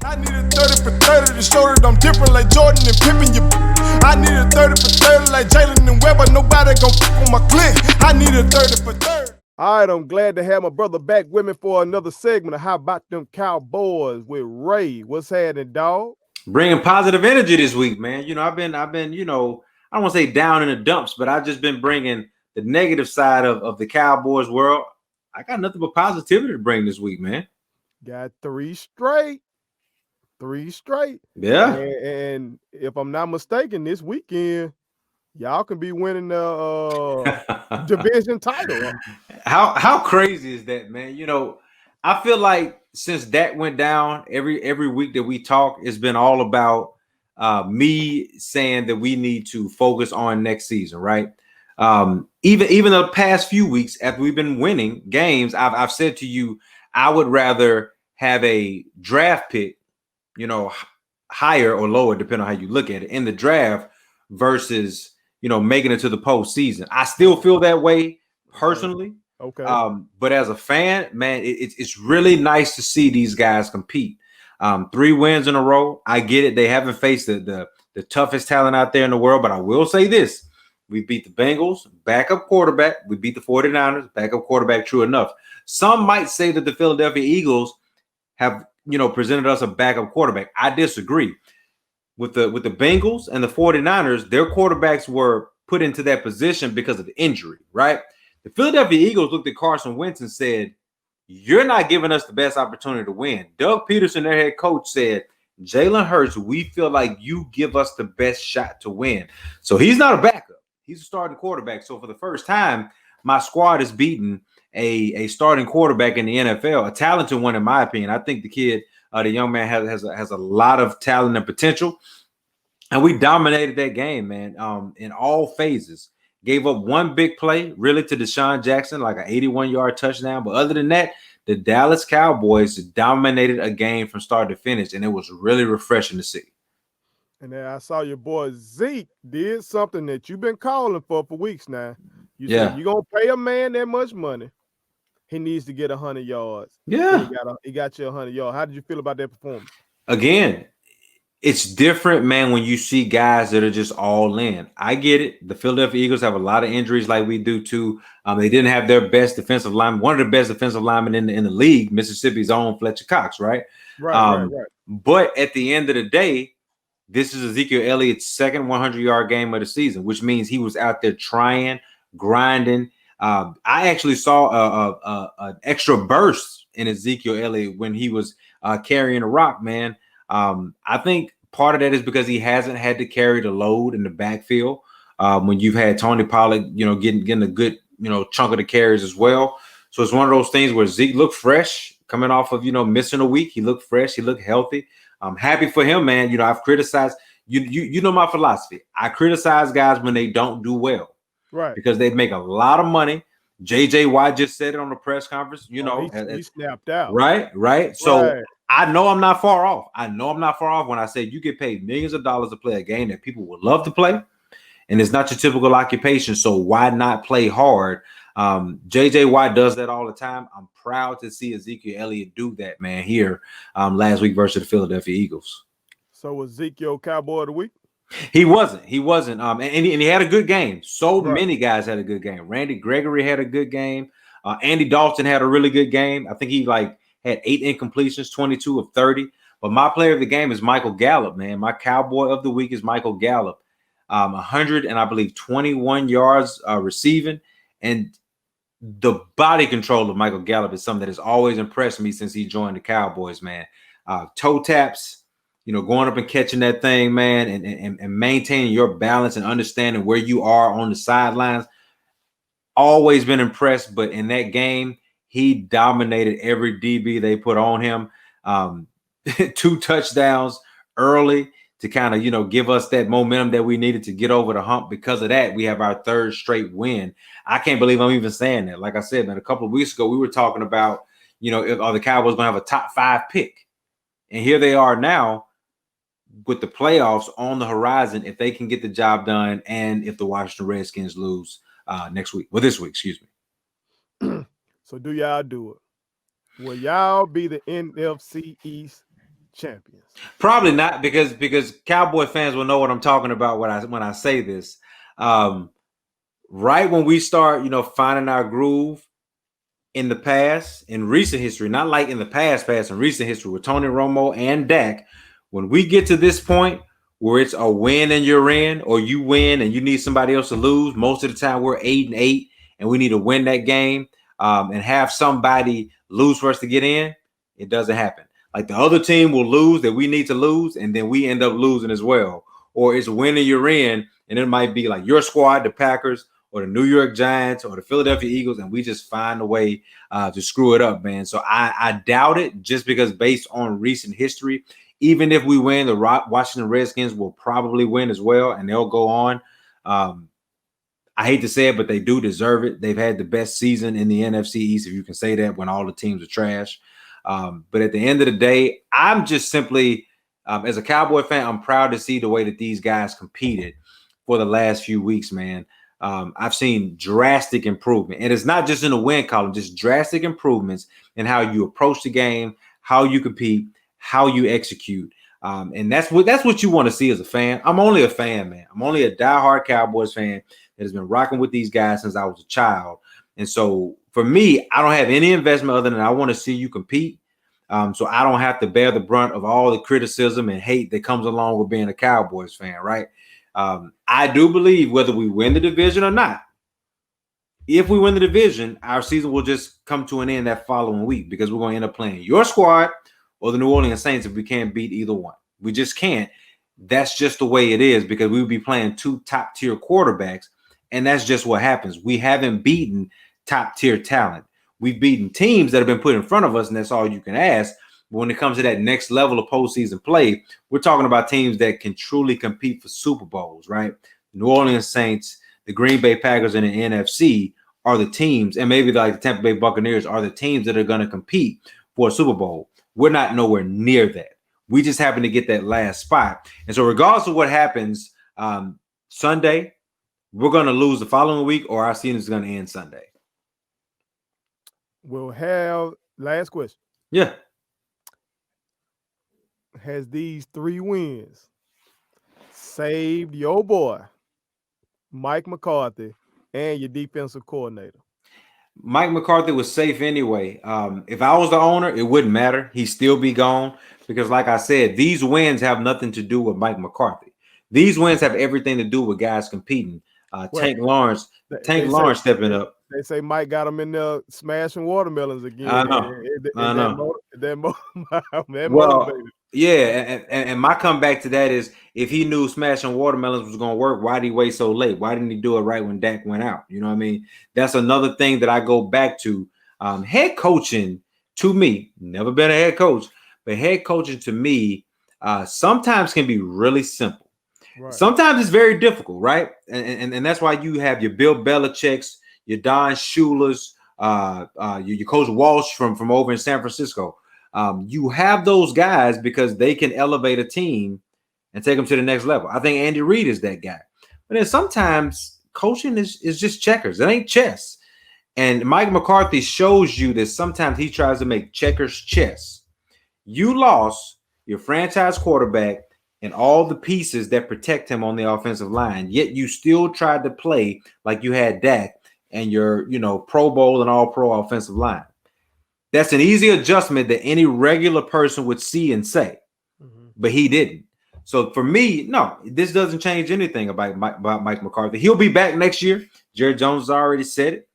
I need a 30 for 30 to show that I'm different like Jordan and Pippen. I need a 30 for 30 like Jalen and Webber. Nobody gon' fuck on my click. I need a 30 for 30. All right, I'm glad to have my brother back with me for another segment of How About Them Cowboys with Ray. What's happening, dog? Bringing positive energy this week, man. I've been, I don't want to say down in the dumps, but I've just been bringing the negative side of the Cowboys world. I got nothing but positivity to bring this week, man. Got three straight. Yeah. And if I'm not mistaken, this weekend, y'all can be winning the division title. How crazy is that, man? I feel like since that went down, every week that we talk, it's been all about me saying that we need to focus on next season, right? Even the past few weeks after we've been winning games, I've said to you, I would rather have a draft pick, higher or lower, depending on how you look at it, in the draft versus, making it to the postseason. I still feel that way personally. Okay. But as a fan, man, it's really nice to see these guys compete. 3 wins in a row. I get it. They haven't faced the toughest talent out there in the world, but I will say this. We beat the Bengals, backup quarterback. We beat the 49ers, backup quarterback, true enough. Some might say that the Philadelphia Eagles have, presented us a backup quarterback. I disagree. With the Bengals and the 49ers, their quarterbacks were put into that position because of the injury, right? The Philadelphia Eagles looked at Carson Wentz and said, "You're not giving us the best opportunity to win." Doug Peterson, their head coach, said, "Jalen Hurts, we feel like you give us the best shot to win." So he's not a backup. He's a starting quarterback. So for the first time, my squad is beating a starting quarterback in the NFL, a talented one, in my opinion. I think the kid, the young man, has a lot of talent and potential. And we dominated that game, man, in all phases. Gave up one big play, really, to Deshaun Jackson, like an 81-yard touchdown. But other than that, the Dallas Cowboys dominated a game from start to finish, and it was really refreshing to see. And then I saw your boy Zeke did something that you've been calling for weeks now. You said you're going to pay a man that much money. He needs to get 100 yards. Yeah. He got you 100 yards. How did you feel about that performance? Again, it's different, man, when you see guys that are just all in. I get it. The Philadelphia Eagles have a lot of injuries like we do too. They didn't have their best defensive lineman, one of the best defensive linemen in the league, Mississippi's own Fletcher Cox, right? Right. But at the end of the day, this is Ezekiel Elliott's second 100-yard game of the season, which means he was out there trying, grinding. I actually saw an extra burst in Ezekiel Elliott when he was carrying a rock, man. I think part of that is because he hasn't had to carry the load in the backfield when you've had Tony Pollard, getting a good, chunk of the carries as well. So it's one of those things where Zeke looked fresh coming off of, missing a week. He looked fresh. He looked healthy. I'm happy for him, man. I've criticized you know my philosophy. I criticize guys when they don't do well, right? Because they make a lot of money. JJ Watt just said it on the press conference. He snapped out. Right. So I know I'm not far off when I say you get paid millions of dollars to play a game that people would love to play, and it's not your typical occupation. So why not play hard? JJ Watt does that all the time. I'm proud to see Ezekiel Elliott do that, man, here last week versus the Philadelphia Eagles. So was Zeke your Cowboy of the week? He wasn't. And he had a good game. So many guys had a good game. Randy Gregory had a good game. Andy Dalton had a really good game. I think he had 8 incompletions, 22 of 30. But my player of the game is Michael Gallup, man. My Cowboy of the week is Michael Gallup. 100 and I believe 21 yards receiving. And the body control of Michael Gallup is something that has always impressed me since he joined the Cowboys, man. Toe taps, going up and catching that thing, man, and maintaining your balance and understanding where you are on the sidelines. Always been impressed, but in that game, he dominated every DB they put on him. 2 touchdowns early to kind of, give us that momentum that we needed to get over the hump. Because of that, we have our 3rd straight win. I can't believe I'm even saying that. Like I said, man, a couple of weeks ago, we were talking about, are the Cowboys going to have a top 5 pick? And here they are now with the playoffs on the horizon if they can get the job done and if the Washington Redskins lose this week, excuse me. So do y'all do it? Will y'all be the NFC East champions? Probably not, because Cowboy fans will know what I'm talking about when I say this. Um, right when we start, finding our groove in the past, in recent history, not like in the past, in recent history with Tony Romo and Dak, when we get to this point where it's a win and you're in, or you win and you need somebody else to lose, most of the time we're 8-8 and we need to win that game and have somebody lose for us to get in. It doesn't happen. Like the other team will lose that we need to lose, and then we end up losing as well. Or it's winning you're in, and it might be like your squad, the Packers, or the New York Giants, or the Philadelphia Eagles, and we just find a way to screw it up, man. So I doubt it, just because based on recent history, even if we win, the Washington Redskins will probably win as well, and they'll go on. I hate to say it, but they do deserve it. They've had the best season in the NFC East, if you can say that, when all the teams are trash. But at the end of the day, I'm just simply, as a Cowboy fan, I'm proud to see the way that these guys competed for the last few weeks, man. I've seen drastic improvement, and it's not just in the win column, just drastic improvements in how you approach the game, how you compete, how you execute. And that's what you want to see as a fan. I'm only a fan, man. I'm only a diehard Cowboys fan that has been rocking with these guys since I was a child. And so for me, I don't have any investment other than I want to see you compete. So I don't have to bear the brunt of all the criticism and hate that comes along with being a Cowboys fan, right? I do believe whether we win the division or not, if we win the division, our season will just come to an end that following week, because we're going to end up playing your squad or the New Orleans Saints if we can't beat either one. We just can't. That's just the way it is, because we would be playing two top-tier quarterbacks, and that's just what happens. We haven't beaten top-tier talent. We've beaten teams that have been put in front of us, and that's all you can ask. But when it comes to that next level of postseason play, we're talking about teams that can truly compete for Super Bowls, right? New Orleans Saints, the Green Bay Packers, and the NFC are the teams, and maybe like the Tampa Bay Buccaneers are the teams that are going to compete for a Super Bowl. We're not nowhere near that. We just happen to get that last spot. And so regardless of what happens Sunday, we're going to lose the following week, or our season is going to end Sunday. We'll have last question. Yeah. Has these 3 wins saved your boy, Mike McCarthy, and your defensive coordinator? Mike McCarthy was safe anyway. If I was the owner, it wouldn't matter. He'd still be gone, because like I said, these wins have nothing to do with Mike McCarthy. These wins have everything to do with guys competing. Tank Lawrence stepping up. They say Mike got him in there smashing watermelons again. I know. Well, yeah, and my comeback to that is, if he knew smashing watermelons was going to work, why did he wait so late? Why didn't he do it right when Dak went out? You know what I mean? That's another thing that I go back to. Head coaching, to me, never been a head coach, but head coaching to me sometimes can be really simple. Right. Sometimes it's very difficult, right? And that's why you have your Bill Belichick's, your Don Shula's, your Coach Walsh from over in San Francisco. You have those guys because they can elevate a team and take them to the next level. I think Andy Reid is that guy. But then sometimes coaching is just checkers. It ain't chess. And Mike McCarthy shows you that sometimes he tries to make checkers chess. You lost your franchise quarterback and all the pieces that protect him on the offensive line, yet you still tried to play like you had Dak and your, Pro Bowl and all-pro offensive line. That's an easy adjustment that any regular person would see and say, but he didn't. So for me, no, this doesn't change anything about Mike McCarthy. He'll be back next year. Jerry Jones has already said it.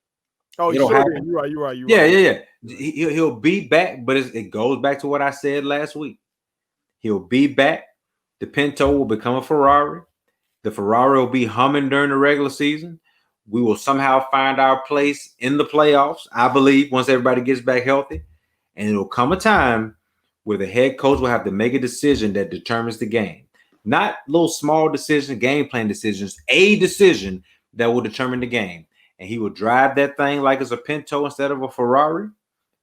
Oh, you're right. Yeah. He'll be back, but it goes back to what I said last week. He'll be back. The Pinto will become a Ferrari. The Ferrari will be humming during the regular season. We will somehow find our place in the playoffs, I believe, once everybody gets back healthy. And it'll come a time where the head coach will have to make a decision that determines the game. Not little small decisions, game plan decisions, a decision that will determine the game. And he will drive that thing like it's a Pinto instead of a Ferrari.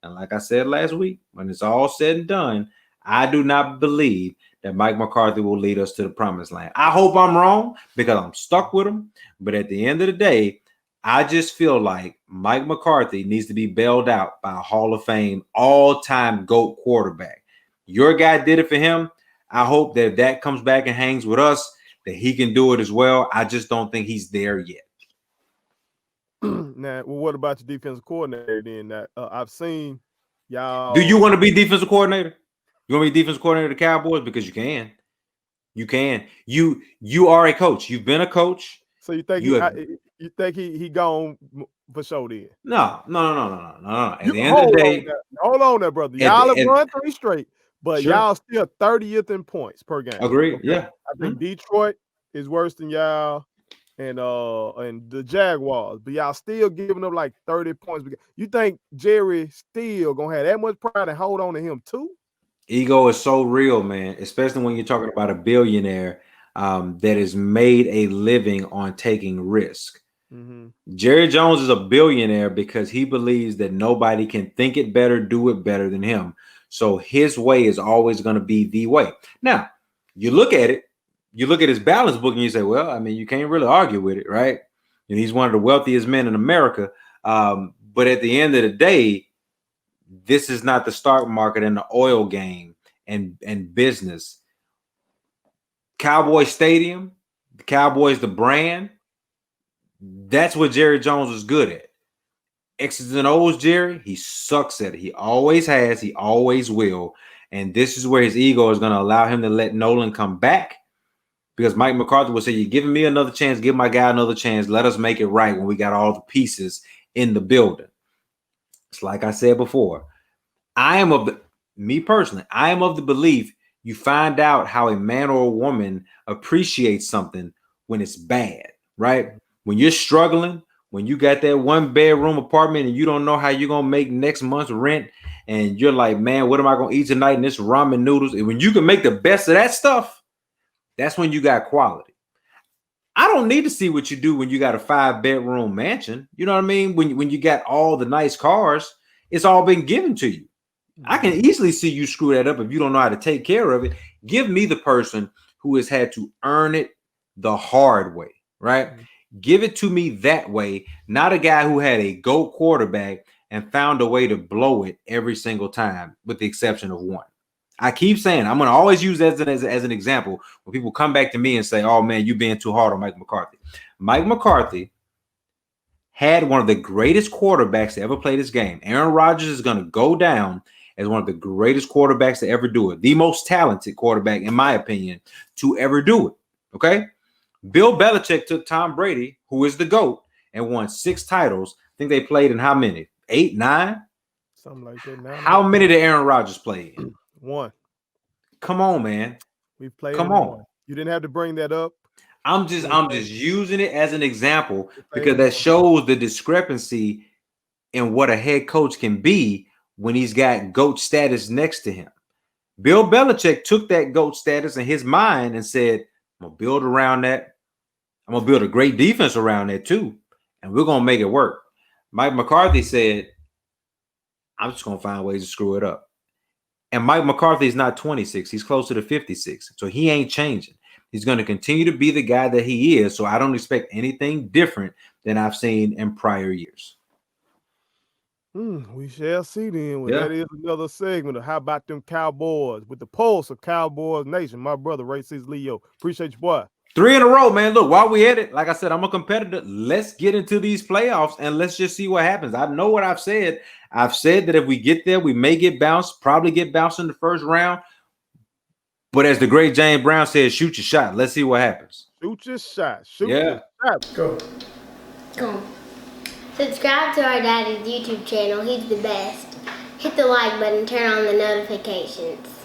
And like I said last week, when it's all said and done, I do not believe that Mike McCarthy will lead us to the promised land. I hope I'm wrong, because I'm stuck with him. But at the end of the day, I just feel like Mike McCarthy needs to be bailed out by a Hall of Fame all-time GOAT quarterback. Your guy did it for him. I hope that if that comes back and hangs with us, that he can do it as well. I just don't think he's there yet. Now, well, what about your defensive coordinator then? That I've seen y'all. Do you want to be defensive coordinator? You want to be defensive coordinator of the Cowboys? Because you can. You can. You are a coach. You've been a coach. So you think he gone for sure then? No. At You the end of the day, hold on there, brother. Y'all have won 3 straight, but Sure. y'all still 30th in points per game. Agreed. Okay? Yeah. I think Detroit is worse than y'all and the Jaguars, but y'all still giving up like 30 points. You think Jerry still gonna have that much pride and hold on to him too? Ego is so real, man, especially when you're talking about a billionaire that has made a living on taking risk. Jerry Jones is a billionaire because he believes that nobody can think it better, do it better than him. So his way is always going to be the way. Now, you look at it, you look at his balance book and you say, well, I mean, you can't really argue with it, right? And he's one of the wealthiest men in America. But at the end of the day, this is not the stock market and the oil game and business. Cowboy Stadium, the Cowboys, the brand, that's what Jerry Jones is good at. X's and O's, Jerry, he sucks at it. He always has, he always will. And this is where his ego is going to allow him to let Nolan come back. Because Mike McCarthy will say, you're giving me another chance, give my guy another chance. Let us make it right when we got all the pieces in the building. It's like I said before. I am of the belief you find out how a man or a woman appreciates something when it's bad, right? When you're struggling, when you got that 1-bedroom apartment and you don't know how you're going to make next month's rent, and you're like, man, what am I going to eat tonight in this ramen noodles? And when you can make the best of that stuff, that's when you got quality. I don't need to see what you do when you got a 5-bedroom mansion. You know what I mean? When you got all the nice cars, it's all been given to you. I can easily see you screw that up if you don't know how to take care of it. Give me the person who has had to earn it the hard way, right? Give it to me that way, not a guy who had a GOAT quarterback and found a way to blow it every single time, with the exception of one. I keep saying, I'm going to always use that as an example when people come back to me and say, oh, man, you're being too hard on Mike McCarthy. Mike McCarthy had one of the greatest quarterbacks to ever play this game. Aaron Rodgers is going to go down as one of the greatest quarterbacks to ever do it. The most talented quarterback, in my opinion, to ever do it. Okay? Bill Belichick took Tom Brady, who is the GOAT, and won 6 titles. I think they played in how many? 8, 9? Something like that. How many did Aaron Rodgers play in? 1. Come on, man. We've played. Come on. 1. You didn't have to bring that up. I'm just using it as an example because that shows the discrepancy in what a head coach can be when he's got GOAT status next to him. Bill Belichick took that GOAT status in his mind and said, I'm going to build around that. I'm going to build a great defense around that too. And we're going to make it work. Mike McCarthy said, I'm just going to find ways to screw it up. And Mike McCarthy is not 26. He's closer to 56. So he ain't changing. He's going to continue to be the guy that he is. So I don't expect anything different than I've seen in prior years. We shall see then. Well, that is another segment of How About Them Cowboys with the pulse of Cowboys Nation. My brother, Ray 6 Leo. Appreciate you, boy. 3 in a row, man. Look, while we at it, like I said, I'm a competitor. Let's get into these playoffs and let's just see what happens. I know what I've said. I've said that if we get there, we may get bounced, probably get bounced in the first round. But as the great James Brown said, shoot your shot. Let's see what happens. Shoot your shot. Shoot your shot. Go. Subscribe to our daddy's YouTube channel. He's the best. Hit the like button, turn on the notifications.